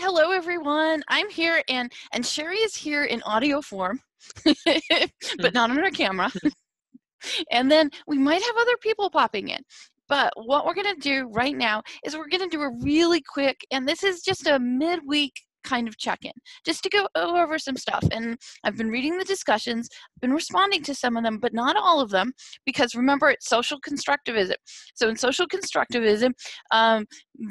hello everyone. I'm here and Sherry is here in audio form, but not on her camera. And then we might have other people popping in. But what we're going to do right now is we're going to do a really quick, and this is just a midweek kind of check-in, just to go over some stuff. And I've been reading the discussions, been responding to some of them, but not all of them, because remember, it's social constructivism. So in social constructivism,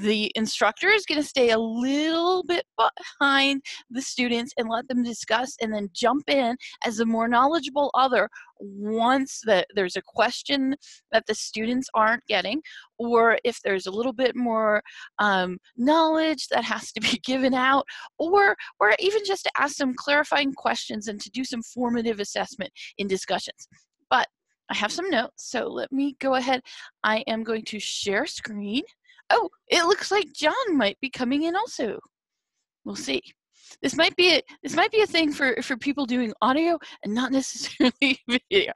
the instructor is going to stay a little bit behind the students and let them discuss, and then jump in as a more knowledgeable other once there's a question that the students aren't getting, or if there's a little bit more knowledge that has to be given out, or even just to ask some clarifying questions and to do some formative assessment in discussions. But I have some notes, so let me go ahead. I am going to share screen. Oh, it looks like John might be coming in also. We'll see. This might be a thing for people doing audio and not necessarily video.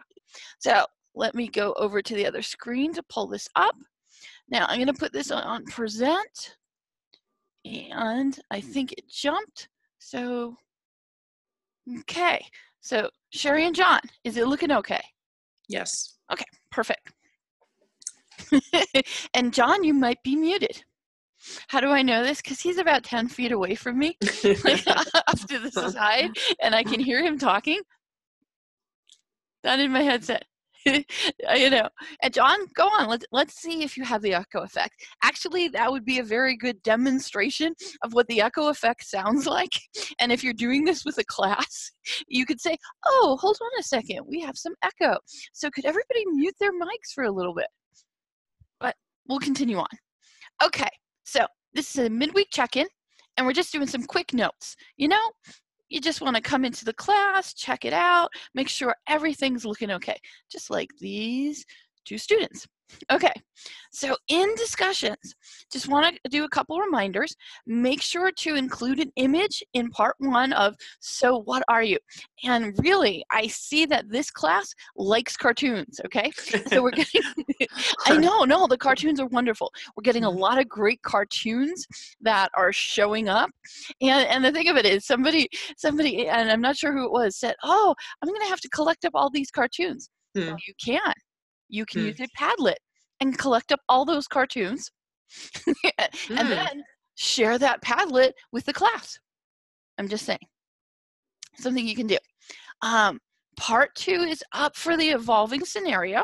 So let me go over to the other screen to pull this up. Now I'm going to put this on present, and I think it jumped. So okay. So Sherry and John, is it looking okay? Yes. Okay, perfect. And John, you might be muted. How do I know this? Because he's about 10 feet away from me, off to the side, and I can hear him talking. Not in my headset. You know. And John, go on. Let's see if you have the echo effect. Actually, that would be a very good demonstration of what the echo effect sounds like. And if you're doing this with a class, you could say, oh, hold on a second. We have some echo. So could everybody mute their mics for a little bit? But we'll continue on. Okay. So this is a midweek check-in, and we're just doing some quick notes. You know, you just want to come into the class, check it out, make sure everything's looking okay, just like these two students. Okay, so in discussions, just want to do a couple reminders. Make sure to include an image in part 1 of "So what are you?" And really, I see that this class likes cartoons, okay? So we're getting, I know, no, the cartoons are wonderful. We're getting a lot of great cartoons that are showing up. And the thing of it is, somebody, and I'm not sure who it was, said, oh, I'm going to have to collect up all these cartoons. Well, you can. You can use a Padlet and collect up all those cartoons and then share that Padlet with the class. I'm just saying. Something you can do. Part 2 is up for the evolving scenario.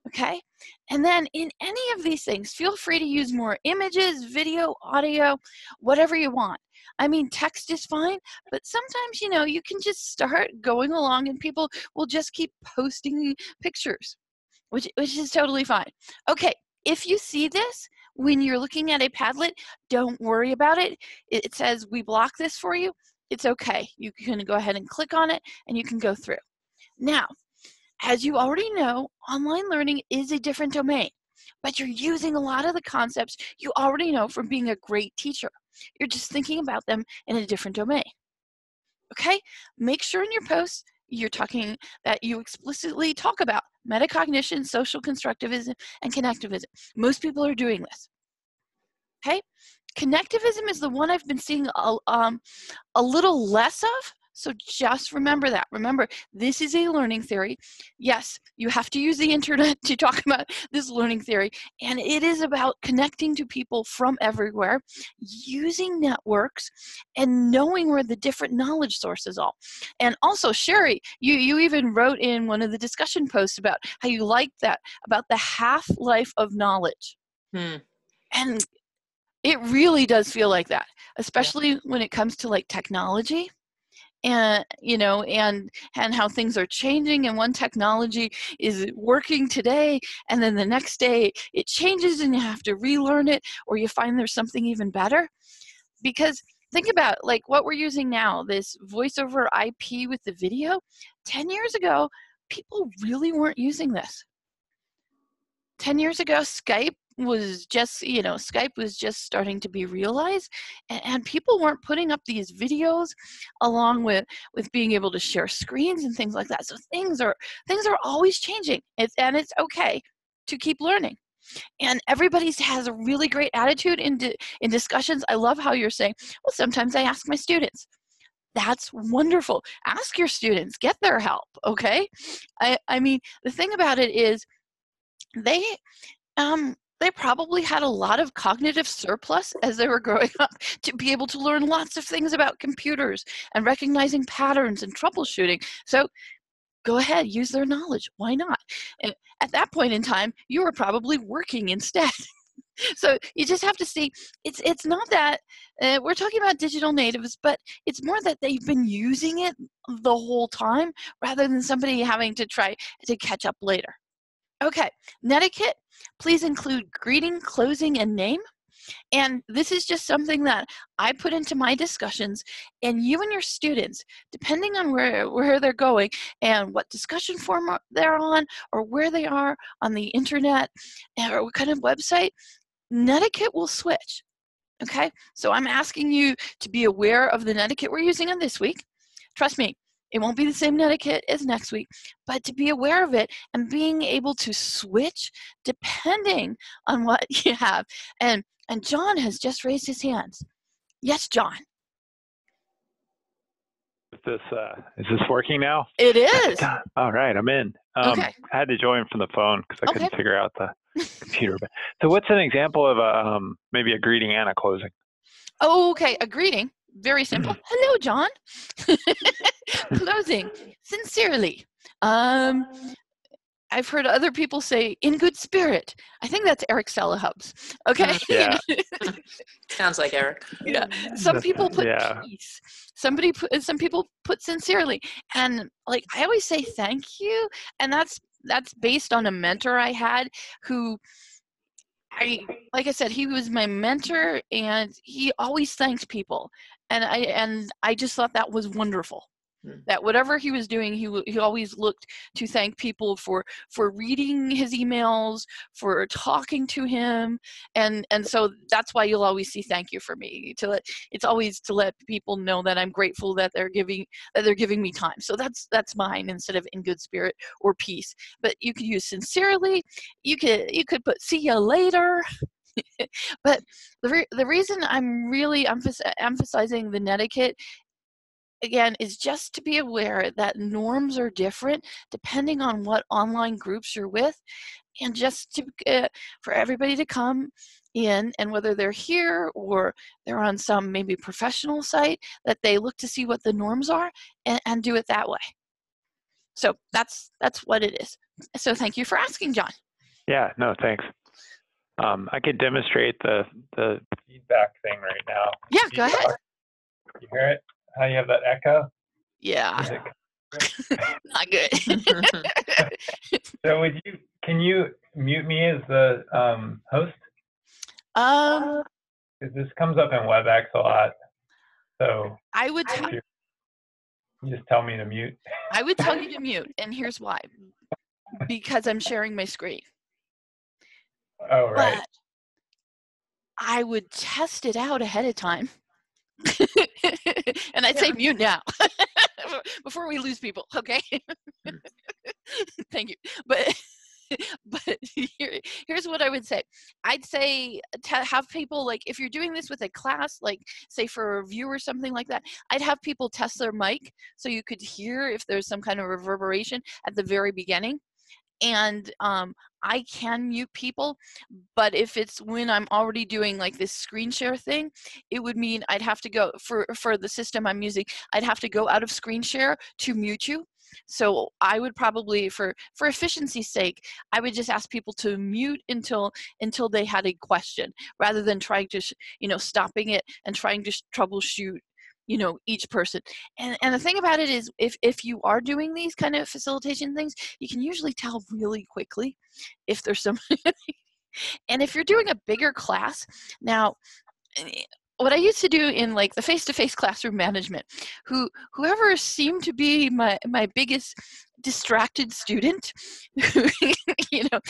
Okay? And then in any of these things, feel free to use more images, video, audio, whatever you want. I mean, text is fine, but sometimes, you know, you can just start going along and people will just keep posting pictures, which is totally fine. Okay, if you see this when you're looking at a Padlet, don't worry about it. It says we block this for you. It's okay. You can go ahead and click on it and you can go through. Now, as you already know, online learning is a different domain, but you're using a lot of the concepts you already know from being a great teacher. You're just thinking about them in a different domain. Okay? Make sure in your posts you're talking that you explicitly talk about metacognition, social constructivism, and connectivism. Most people are doing this. Okay? Connectivism is the one I've been seeing a little less of, so just remember that. Remember, this is a learning theory. Yes, you have to use the internet to talk about this learning theory, and it is about connecting to people from everywhere, using networks, and knowing where the different knowledge sources are. And also, Sherry, you even wrote in one of the discussion posts about how you like that, about the half-life of knowledge. And it really does feel like that, especially when it comes to like technology. And you know, and how things are changing, and one technology is working today and then the next day it changes and you have to relearn it, or you find there's something even better. Because think about like what we're using now, this voice over IP with the video. 10 years ago, people really weren't using this. 10 years ago, Skype was just, you know, Skype was just starting to be realized, and people weren't putting up these videos along with being able to share screens and things like that. So things are always changing, and it's okay to keep learning. And everybody has a really great attitude in discussions. I love how you're saying, well, sometimes I ask my students. That's wonderful. Ask your students, get their help, okay? I mean, the thing about it is they probably had a lot of cognitive surplus as they were growing up to be able to learn lots of things about computers and recognizing patterns and troubleshooting. So go ahead, use their knowledge. Why not? And at that point in time, you were probably working instead. So you just have to see, it's not that, we're talking about digital natives, but it's more that they've been using it the whole time rather than somebody having to try to catch up later. Okay, netiquette, please include greeting, closing, and name. And this is just something that I put into my discussions, and you and your students, depending on where they're going and what discussion forum they're on or where they are on the internet or what kind of website, netiquette will switch. Okay, so I'm asking you to be aware of the netiquette we're using on this week. Trust me, it won't be the same netiquette as next week, but to be aware of it and being able to switch depending on what you have. And John has just raised his hands. Yes, John. Is this working now? It is. All right, I'm in. Okay. I had to join from the phone because I couldn't figure out the computer. So what's an example of maybe a greeting and a closing? Okay, a greeting. Very simple. Hello, John. Closing. Sincerely. I've heard other people say, in good spirit. I think that's Eric Salahubs. Okay? Yeah. Sounds like Eric. Yeah. Some people put peace. Some people put sincerely. And like I always say thank you. And that's based on a mentor I had who like I said, he was my mentor and he always thanked people. And I just thought that was wonderful. That whatever he was doing, he always looked to thank people for reading his emails, for talking to him, and so that's why you'll always see thank you for me. It's always to let people know that I'm grateful that they're giving me time. So that's mine instead of in good spirit or peace. But you could use sincerely. You could put see you later. But the reason I'm really emphasizing the netiquette again is just to be aware that norms are different depending on what online groups you're with, and just to for everybody to come in, and whether they're here or they're on some maybe professional site, that they look to see what the norms are and do it that way. So that's what it is. So thank you for asking, John. Yeah, no, thanks. I could demonstrate the feedback thing right now. Yeah, go ahead. You hear it? How you have that echo? Yeah. Not good. So can you mute me as the host? Because this comes up in WebEx a lot. So I would you just tell me to mute. I would tell you to mute, and here's why. Because I'm sharing my screen. Oh, right. But I would test it out ahead of time. And I'd say mute now before we lose people, okay? Thank you. But here's what I would say. I'd say to have people, like if you're doing this with a class, like say for a review or something like that, I'd have people test their mic so you could hear if there's some kind of reverberation at the very beginning. And I can mute people, but if it's when I'm already doing like this screen share thing, it would mean I'd have to go for the system I'm using, I'd have to go out of screen share to mute you. So I would probably, for efficiency's sake, I would just ask people to mute until they had a question, rather than trying to stopping it and trying to troubleshoot each person. And the thing about it is, if you are doing these kind of facilitation things, you can usually tell really quickly if there's some and if you're doing a bigger class. Now, what I used to do in like the face-to-face classroom management, whoever seemed to be my biggest distracted student, I don't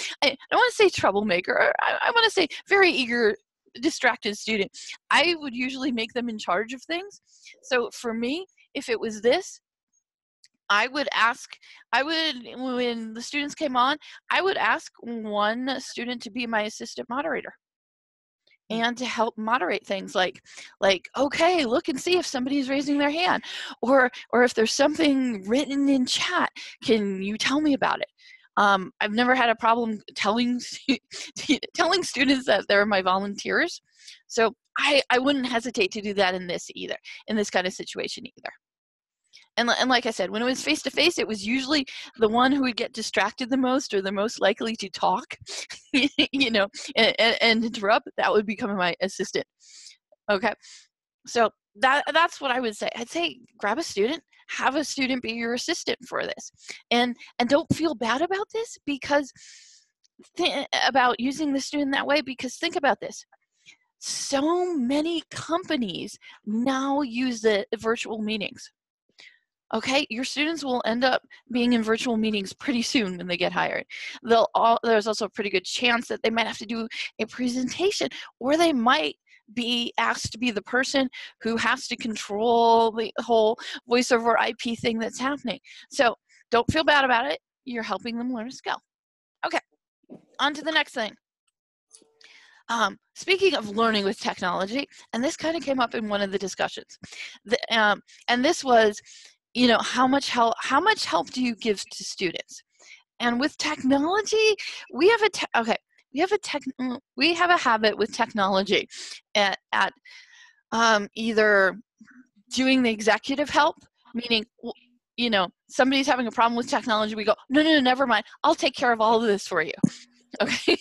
want to say troublemaker, I want to say very eager distracted student, I would usually make them in charge of things. So for me, if it was this, when the students came on, I would ask one student to be my assistant moderator and to help moderate things like, okay, look and see if somebody's raising their hand, or if there's something written in chat, can you tell me about it? I've never had a problem telling students that they're my volunteers, so I wouldn't hesitate to do that in this kind of situation either. And like I said, when it was face-to-face, it was usually the one who would get distracted the most or the most likely to talk, and interrupt. That would become my assistant. Okay, so that's what I would say. I'd say grab a student, have a student be your assistant for this, and don't feel bad about this because about using the student that way, because think about this. So many companies now use the virtual meetings. Okay, your students will end up being in virtual meetings pretty soon when they get hired. There's also a pretty good chance that they might have to do a presentation, or they might be asked to be the person who has to control the whole voice over IP thing that's happening. So don't feel bad about it. You're helping them learn a skill. Okay, on to the next thing. Speaking of learning with technology, and this kind of came up in one of the discussions, and this was, how much help do you give to students? And with technology, we have a habit with technology at either doing the executive help, meaning, somebody's having a problem with technology, we go, no, never mind, I'll take care of all of this for you. Okay,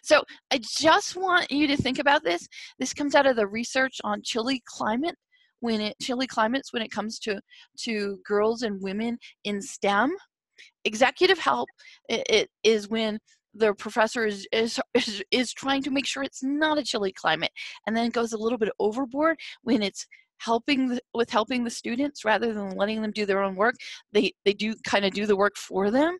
so I just want you to think about this. This comes out of the research on chilly climates when it comes to girls and women in STEM. Executive help, it is when the professor is trying to make sure it's not a chilly climate, and then it goes a little bit overboard when it's helping the students rather than letting them do their own work. They do kind of do the work for them.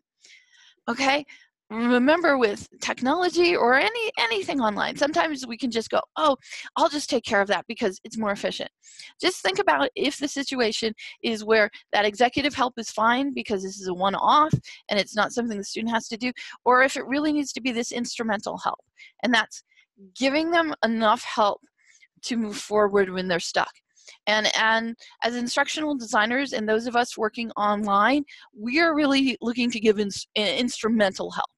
Okay, remember, with technology or anything online, sometimes we can just go, oh, I'll just take care of that because it's more efficient. Just think about if the situation is where that executive help is fine because this is a one-off and it's not something the student has to do, or if it really needs to be this instrumental help, and that's giving them enough help to move forward when they're stuck. And as instructional designers and those of us working online, we are really looking to give instrumental help.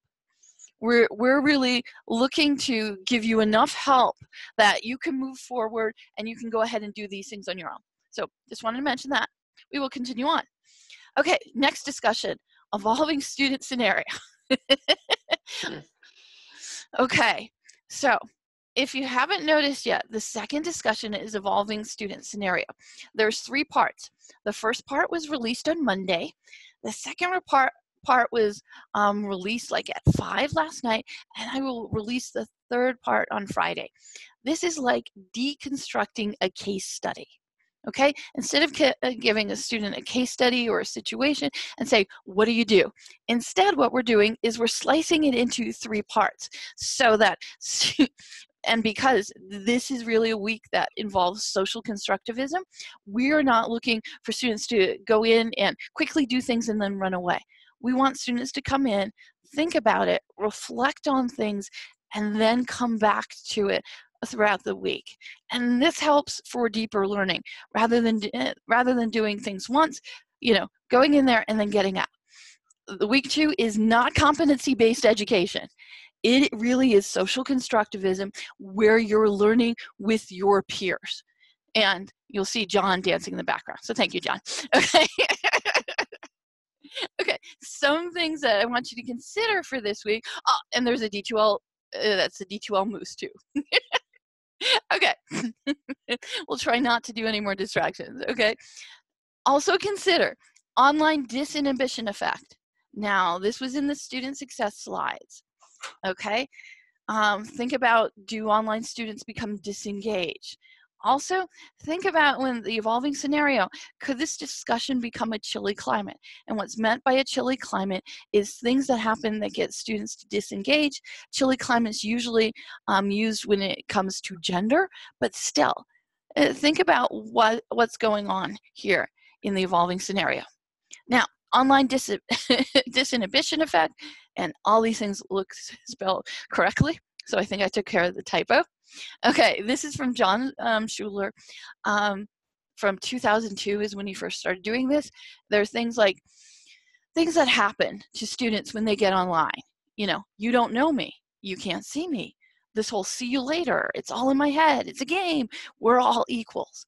We're really looking to give you enough help that you can move forward and you can go ahead and do these things on your own. So just wanted to mention that. We will continue on. Okay, next discussion, evolving student scenario. Okay, so if you haven't noticed yet, the second discussion is evolving student scenario. There's 3 parts. The first part was released on Monday. The second part was released like at 5 last night, and I will release the third part on Friday. This is like deconstructing a case study. Okay, instead of giving a student a case study or a situation and say, what do you do? Instead, what we're doing is we're slicing it into 3 parts so that and because this is really a week that involves social constructivism, we are not looking for students to go in and quickly do things and then run away. We want students to come in, think about it, reflect on things, and then come back to it throughout the week. And this helps for deeper learning rather than doing things once, going in there and then getting out. The week 2 is not competency-based education. It really is social constructivism where you're learning with your peers. And you'll see John dancing in the background. So thank you, John. Okay. Okay, some things that I want you to consider for this week. Oh, and there's a D2L, that's a D2L moose too. Okay, we'll try not to do any more distractions, okay? Also consider online disinhibition effect. Now, this was in the student success slides, okay? Think about, do online students become disengaged? Also, think about when the evolving scenario, could this discussion become a chilly climate? And what's meant by a chilly climate is things that happen that get students to disengage. Chilly climates usually used when it comes to gender, but still, think about what's going on here in the evolving scenario. Now, online disinhibition effect, and all these things look spelled correctly, so I think I took care of the typo. Okay, this is from John Schuler. From 2002 is when he first started doing this. There's things that happen to students when they get online. You don't know me. You can't see me. This whole see you later. It's all in my head. It's a game. We're all equals.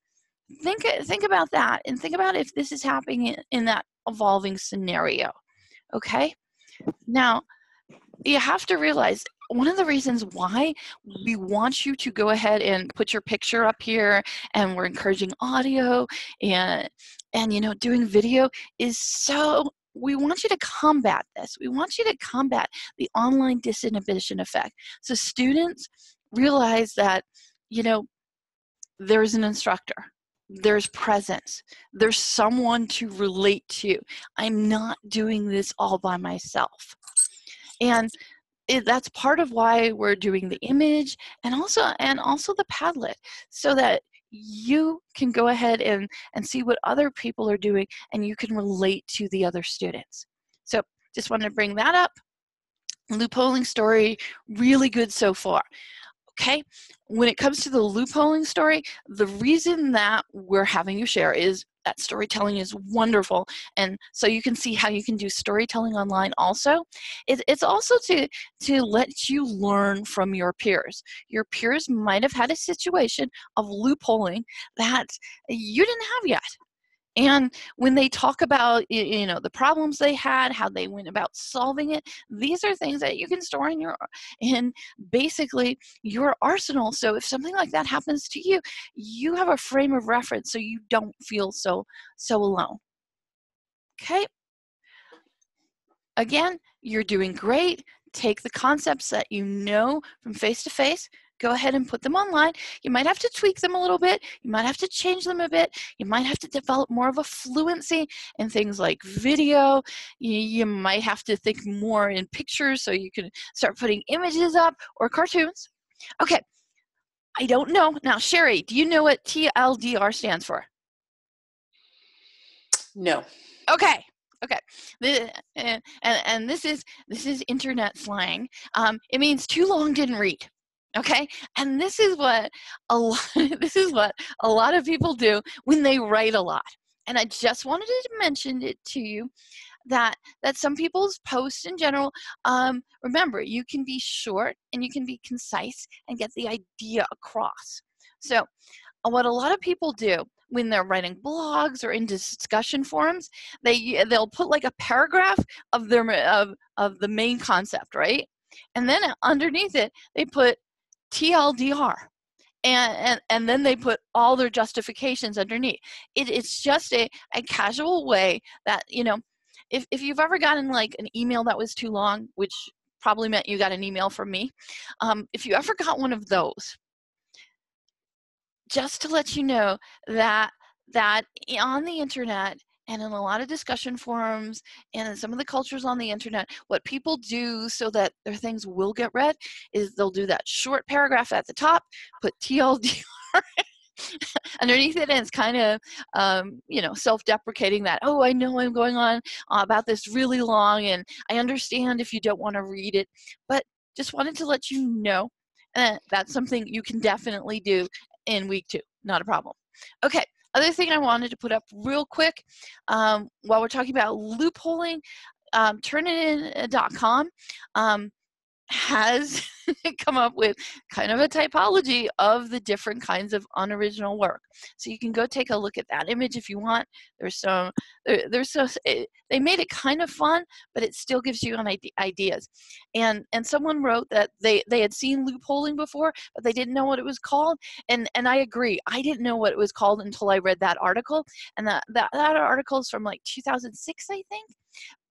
Think about that, and think about if this is happening in that evolving scenario. Okay? Now, you have to realize one of the reasons why we want you to go ahead and put your picture up here, and we're encouraging audio and doing video, is so we want you to combat this. We want you to combat the online disinhibition effect. So students realize that, there's an instructor. There's presence. There's someone to relate to. I'm not doing this all by myself. And that's part of why we're doing the image and also the Padlet, so that you can go ahead and see what other people are doing, and you can relate to the other students. So just wanted to bring that up. Loopholing story, really good so far. Okay, when it comes to the loopholing story, the reason that we're having you share is that storytelling is wonderful, and so you can see how you can do storytelling online also. It's also to let you learn from your peers. Your peers might have had a situation of loopholing that you didn't have yet. And when they talk about the problems they had, how they went about solving it, these are things that you can store in basically your arsenal. So if something like that happens to you, you have a frame of reference, so you don't feel so alone. Okay. Again, you're doing great. Take the concepts that you know from face to face. Go ahead and put them online. You might have to tweak them a little bit. You might have to change them a bit. You might have to develop more of a fluency in things like video. You might have to think more in pictures, so you can start putting images up, or cartoons. Okay, I don't know. Now, Sherry, do you know what TLDR stands for? No. Okay. And this is internet slang. It means too long, didn't read. Okay, and this is what a lot of people do when they write a lot. And I just wanted to mention it to you that some people's posts in general. Remember, you can be short and you can be concise and get the idea across. So, what a lot of people do when they're writing blogs or in discussion forums, they'll put like a paragraph of of the main concept, right? And then underneath it, they put TLDR, and then they put all their justifications underneath. It's just a casual way that, if you've ever gotten like an email that was too long, which probably meant you got an email from me, if you ever got one of those, just to let you know that on the internet and in a lot of discussion forums and in some of the cultures on the internet, what people do so that their things will get read is they'll do that short paragraph at the top, put TLDR underneath it, and it's kind of self-deprecating that, oh, I know I'm going on about this really long, and I understand if you don't want to read it, but just wanted to let you know that's something you can definitely do in week 2, not a problem. Okay, other thing I wanted to put up real quick while we're talking about loopholing, Turnitin.com has come up with kind of a typology of the different kinds of unoriginal work. So you can go take a look at that image if you want. They made it kind of fun, but it still gives you ideas. And someone wrote that they had seen loopholing before, but they didn't know what it was called. And I agree. I didn't know what it was called until I read that article. And that article is from like 2006, I think.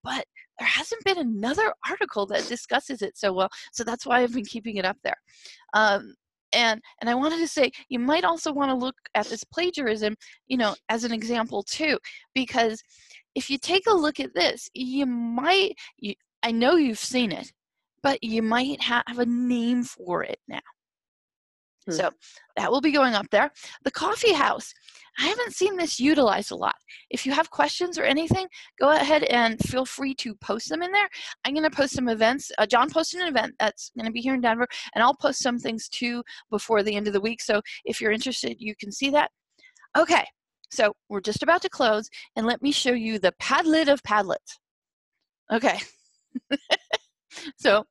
But there hasn't been another article that discusses it so well, so that's why I've been keeping it up there. And I wanted to say, you might also want to look at this plagiarism, as an example too, because if you take a look at this, I know you've seen it, but you might have a name for it now. So that will be going up there. The coffee house, I haven't seen this utilized a lot. If you have questions or anything, go ahead and feel free to post them in there. I'm going to post some events. John posted an event that's going to be here in Denver, and I'll post some things too before the end of the week. So if you're interested, you can see that. Okay, so we're just about to close, and let me show you the Padlet of Padlets. Okay. So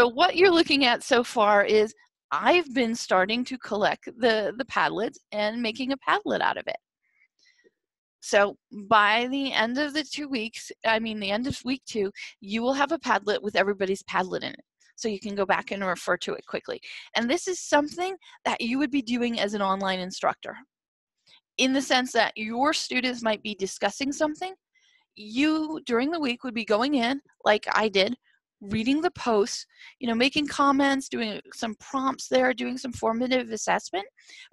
what you're looking at so far is I've been starting to collect the Padlets and making a Padlet out of it. So by the end of the 2 weeks, the end of week 2, you will have a Padlet with everybody's Padlet in it. So you can go back and refer to it quickly. And this is something that you would be doing as an online instructor, in the sense that your students might be discussing something. You, during the week, would be going in, like I did, reading the posts, making comments, doing some prompts there, doing some formative assessment.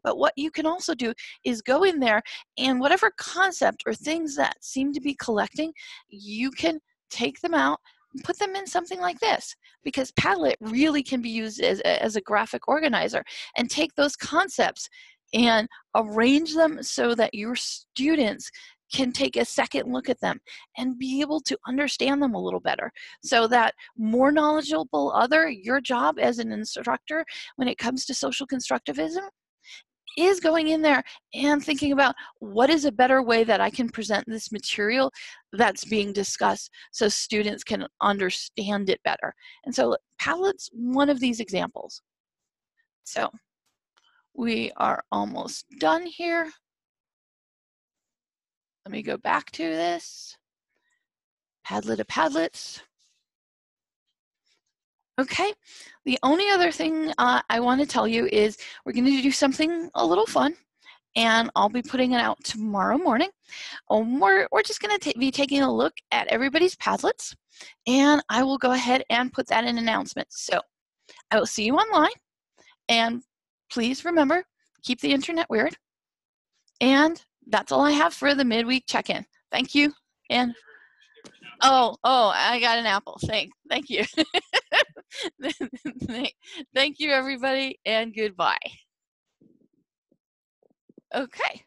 But what you can also do is go in there, and whatever concept or things that seem to be collecting, you can take them out and put them in something like this, because Padlet really can be used as a graphic organizer, and take those concepts and arrange them so that your students can take a second look at them and be able to understand them a little better, so that more knowledgeable your job as an instructor when it comes to social constructivism is going in there and thinking about what is a better way that I can present this material that's being discussed so students can understand it better. And so Padlet's one of these examples. So we are almost done here. Let me go back to this. Padlet of Padlets. Okay, the only other thing I want to tell you is we're going to do something a little fun, and I'll be putting it out tomorrow morning. We're just going to be taking a look at everybody's Padlets, and I will go ahead and put that in announcements. So I will see you online, and please remember, keep the internet weird. And that's all I have for the midweek check-in. Thank you. And oh, I got an apple. Thank you. Thank you, everybody, and goodbye. Okay.